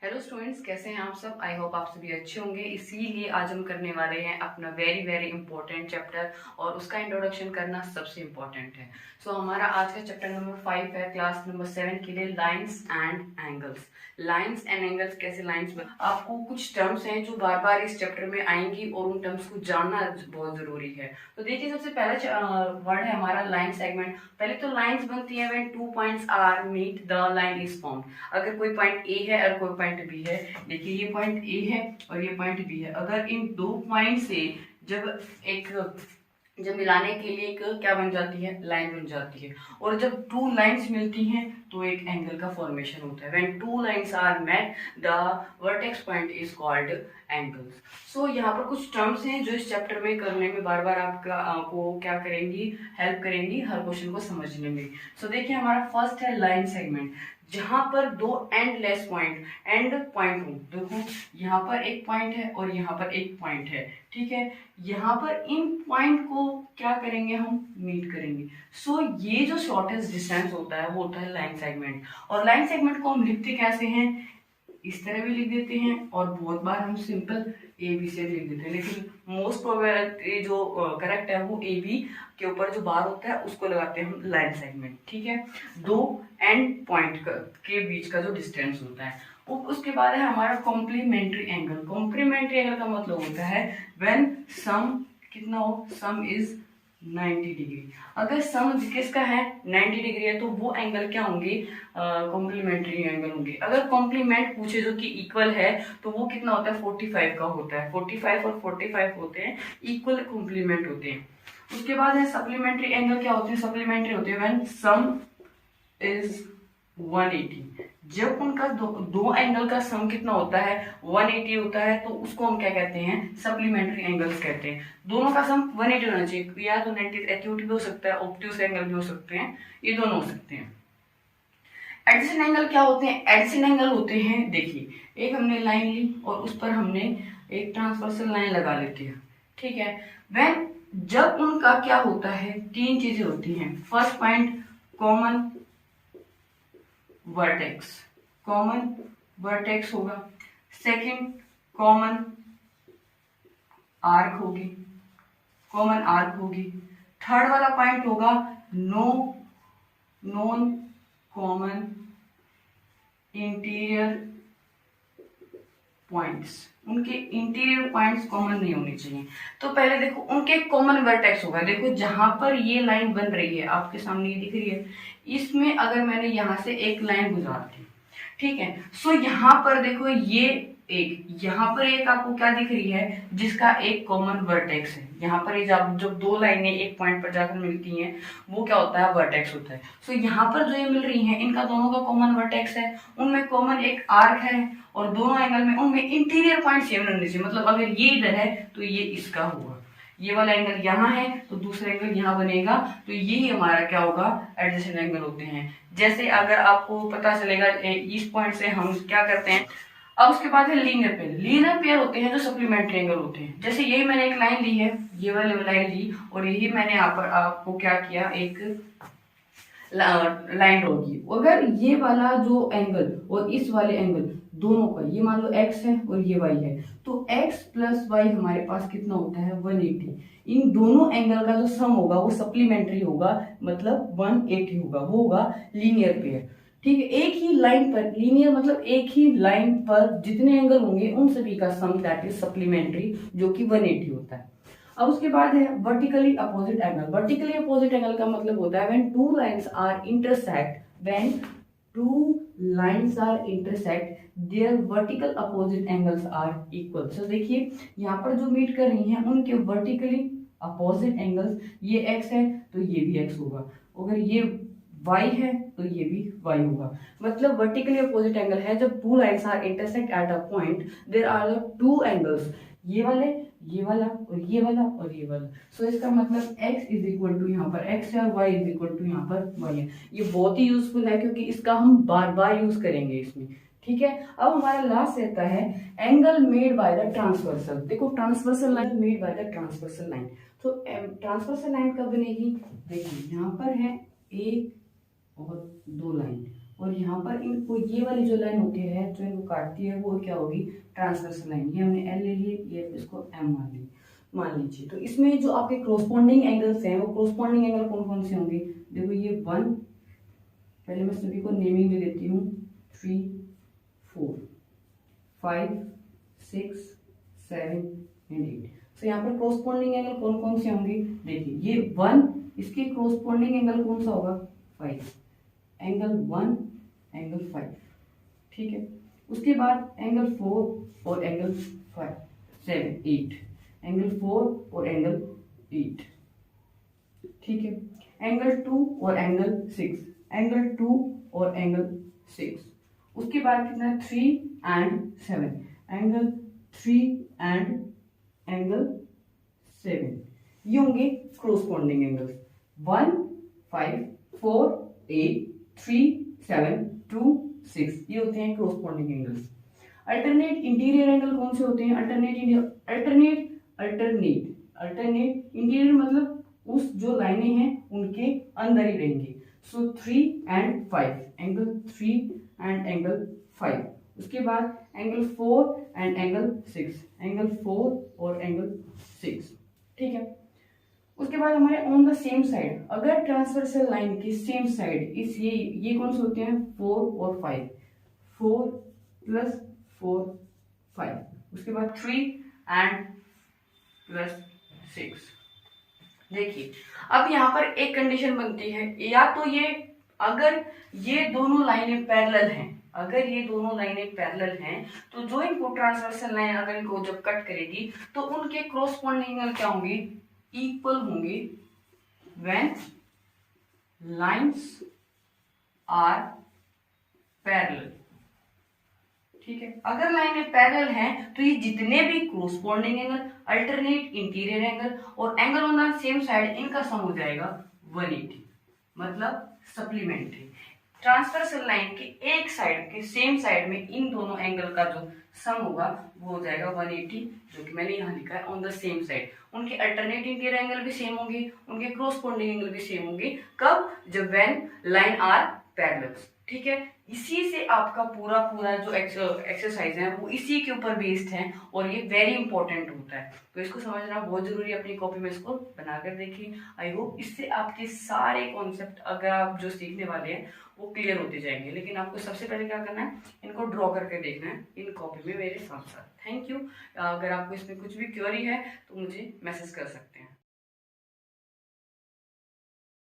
Hello students, कैसे हैं आप सब। आई होप आप सभी अच्छे होंगे। इसीलिए आज हम करने वाले हैं अपना वेरी वेरी इंपॉर्टेंट चैप्टर और उसका इंट्रोडक्शन करना सबसे इम्पोर्टेंट है। हमारा आज का चैप्टर नंबर 5 है क्लास नंबर 7 के लिए, lines and angles. Lines and angles, कैसे लाइंस में आपको कुछ टर्म्स हैं जो बार बार इस चैप्टर में आएंगी और उन टर्म्स को जानना बहुत जरूरी है। तो देखिए, सबसे पहला वर्ड है हमारा लाइन सेगमेंट। पहले तो लाइंस बनती है when 2 points are meet the line is formed. अगर कोई पॉइंट ए है और कोई पॉइंट बी है, देखिए ये पॉइंट ए है और ये पॉइंट बी है। अगर इन दो पॉइंट से जब मिलाने के लिए एक क्या बन जाती है, लाइन बन जाती है। और जब टू लाइंस मिलती हैं तो एक एंगल का फॉर्मेशन होता है। When two lines are met the vertex point is called angles. यहाँ पर कुछ टर्म्स हैं जो इस चैप्टर में करने में बार बार आपको क्या करेंगी, हेल्प करेंगी हर क्वेश्चन को समझने में। देखिए, हमारा फर्स्ट है लाइन सेगमेंट, जहां पर दो एंड पॉइंट हो। देखो, यहाँ पर एक पॉइंट है और यहाँ पर एक पॉइंट है, ठीक है। यहाँ पर इन पॉइंट को क्या करेंगे, हम मीट करेंगे। ये जो शॉर्टेस्ट डिस्टेंस होता है वो होता है लाइन सेगमेंट। और लाइन सेगमेंट को हम लिखते कैसे हैं, इस तरह भी लिख देते हैं और बहुत बार हम सिंपल ए बी से लिख देते हैं, लेकिन मोस्ट प्रोबेबली जो करेक्ट है वो ए बी के ऊपर जो बार होता है उसको लगाते हैं हम लाइन सेगमेंट, ठीक है। दो एंड पॉइंट के बीच का जो डिस्टेंस होता है। उसके बाद है हमारा कॉम्प्लीमेंट्री एंगल। कॉम्प्लीमेंट्री एंगल का मतलब होता है व्हेन सम कितना हो, सम इज 90 डिग्री। अगर सम किसका है 90 डिग्री है तो वो एंगल क्या होंगे, कॉम्प्लीमेंट्री एंगल होंगे। अगर कॉम्प्लीमेंट पूछे जो कि इक्वल है तो वो कितना होता है, 45 का होता है। 45 और 45 होते हैं, इक्वल कॉम्प्लीमेंट होते हैं। उसके बाद है सप्लीमेंट्री एंगल। क्या होते हैं सप्लीमेंट्री, होते हैं व्हेन सम इज 180। जब उनका दो एंगल का सम कितना होता है, 180 होता है, तो उसको हम क्या कहते हैं, सप्लीमेंट्री एंगल्स कहते हैं। दोनों का सम 180 होना चाहिए, या तो 90 एक्यूट भी हो सकता है, ऑब्ट्यूस एंगल भी हो सकते हैं, ये दोनों हो सकते हैं। एडजेसेंट एंगल क्या होते हैं, एडजेसेंट एंगल होते हैं, देखिए एक हमने लाइन ली और उस पर हमने एक ट्रांसवर्सल लाइन लगा लेती है, ठीक है। व्हेन जब उनका क्या होता है, तीन चीजें होती हैं। फर्स्ट पॉइंट कॉमन वर्टेक्स होगा। सेकंड कॉमन आर्क होगी। थर्ड वाला पॉइंट होगा नॉन कॉमन इंटीरियर पॉइंट्स। उनके इंटीरियर पॉइंट्स कॉमन नहीं होने चाहिए। तो पहले देखो, उनके कॉमन वर्टेक्स होगा। देखो, जहां पर ये लाइन बन रही है, आपके सामने ये दिख रही है, इसमें अगर मैंने यहां से एक लाइन गुजार दी, ठीक है। यहाँ पर देखो, यहाँ पर एक आपको क्या दिख रही है, जिसका एक कॉमन वर्टेक्स है। यहाँ पर जब दो लाइनें एक पॉइंट पर जाकर मिलती हैं, वो क्या होता है, वर्टेक्स होता है। यहाँ पर जो ये मिल रही हैं, इनका दोनों का कॉमन वर्टेक्स है, उनमें कॉमन एक आर्क है और दोनों एंगल में उनमें इंटीरियर पॉइंट सेम रहने चाहिए। मतलब अगर ये इधर है तो ये इसका होगा, ये वाला एंगल यहाँ है तो दूसरा एंगल यहाँ बनेगा, तो यही हमारा क्या होगा, एडजेसेंट एंगल होते हैं। जैसे अगर आपको पता चलेगा इस पॉइंट से हम क्या करते हैं। अब उसके बाद है लीनियर पेयर होते हैं जो सप्लीमेंट्री एंगल होते हैं। जैसे यही मैंने एक लाइन ली है, ये वाली लाइन ली और यही मैंने यहाँ पर आपको क्या किया, एक लाइन ड्रॉ की। अगर ये वाला जो एंगल और इस वाले एंगल दोनों का, ये मान लो x है और ये y है, तो x प्लस वाई हमारे पास कितना होता है, 180। इन दोनों एंगल का जो सम होगा वो सप्लीमेंट्री होगा, मतलब 180 होगा, वो होगा लीनियर पेयर, ठीक है। एक ही लाइन पर, लीनियर मतलब एक ही लाइन पर जितने एंगल होंगे उन सभी का सम, दैट इज सप्लीमेंट्री, जो कि 180 होता है। अब उसके बाद है vertically opposite angle. Vertically opposite angle का मतलब होता है when two lines are intersect their vertical opposite angles are equal. So देखिए, यहाँ पर जो मीट कर रही हैं उनके वर्टिकली अपोजिट एंगल्स, ये x है तो ये भी x होगा, अगर ये y है तो ये भी y होगा। मतलब वर्टिकली अपोजिट एंगल है जब two lines are intersect at a point, there are two angles, ये वाला और ये वाला। इसका मतलब x इज इक्वल टू यहाँ पर x है और y इज इक्वल टू यहाँ पर y है। ये बहुत ही यूजफुल है क्योंकि इसका हम बार बार यूज करेंगे इसमें, ठीक है। अब हमारा लास्ट रहता है angle made by the transversal. देखो, transversal line made by the transversal line. तो ट्रांसवर्सल लाइन कब बनेगी, देखिए यहाँ पर है एक और दो लाइन और यहाँ पर इनको ये वाली जो लाइन होती है जो इनको काटती है वो क्या होगी, ट्रांसवर्सल लाइन। ये हमने एल ले लिए, ये इसको एम मान लीजिए। तो इसमें जो आपके क्रोस्पॉन्डिंग एंगल्स हैं वो क्रोस्पॉन्डिंग एंगल कौन कौन से होंगे, देखो ये 1, पहले मैं सभी को नेमिंग दे देती हूँ, 3 4 5 6 7 एंड 8। तो यहाँ पर क्रोस्पॉन्डिंग एंगल कौन कौन से होंगे, देखिए ये 1, इसके क्रोस्पॉन्डिंग एंगल कौन सा होगा, 5, एंगल 1 एंगल 5, ठीक है। उसके बाद एंगल 4 और एंगल 5 7 8, एंगल 4 और एंगल 8, ठीक है। एंगल 2 और एंगल 6, एंगल 2 और एंगल 6। उसके बाद कितना, 3 एंड 7, एंगल 3 एंड एंगल 7। ये होंगे क्रोस्पॉन्डिंग एंगल्स, 1 5 4 8 3 7 2 6, ये होते हैं corresponding angles. Alternate interior angle कौन से होते हैं, अल्टरनेट इंटीरियर मतलब उस जो लाइनें हैं उनके अंदर ही रहेंगे। सो 3 एंड 5, एंगल 3 एंड एंगल 5। उसके बाद एंगल 4 एंड एंगल 6, एंगल 4 और एंगल 6, ठीक है। उसके बाद हमारे ऑन द सेम साइड, अगर ट्रांसवर्सल लाइन की सेम साइड इस ये कौन से होते हैं, 4 और 5, 4 प्लस 4 5। उसके बाद 3 एंड प्लस 6। देखिए अब यहाँ पर एक कंडीशन बनती है, या तो ये अगर ये दोनों लाइनें पैरेलल हैं, अगर ये दोनों लाइनें पैरेलल हैं तो जो इनको ट्रांसवर्सल लाइन अगर इनको जब कट करेगी तो उनके क्रोस्पॉन्डिंग एंगल क्या होंगे, इक्वल होंगे व्हेन लाइंस आर पैरेलल, ठीक है। अगर लाइनें पैरेलल हैं तो ये जितने भी corresponding angle, alternate interior angle और angle on the same side, इनका सम हो जाएगा 180, मतलब सप्लीमेंट्री। ट्रांसवर्सल लाइन के एक साइड के सेम साइड में इन दोनों एंगल का जो सम होगा वो हो जाएगा 180, जो कि मैंने यहाँ लिखा है ऑन द सेम साइड। उनके अल्टरनेट इंटीरियर एंगल भी सेम होंगे, उनके क्रोस्पॉन्डिंग एंगल भी सेम होंगे, कब, जब व्हेन लाइन आर पैरेलल, ठीक है। इसी से आपका पूरा जो एक्सरसाइज है वो इसी के ऊपर बेस्ड है और ये वेरी इंपॉर्टेंट होता है, तो इसको समझना बहुत जरूरी है। अपनी कॉपी में इसको बनाकर देखिए। आई होप इससे आपके सारे कॉन्सेप्ट अगर आप जो सीखने वाले हैं वो क्लियर होते जाएंगे। लेकिन आपको सबसे पहले क्या करना है, इनको ड्रॉ करके देखना है इन कॉपी में मेरे साथ साथ। Thank you. अगर आपको इसमें कुछ भी क्वेरी है तो मुझे मैसेज कर सकते हैं।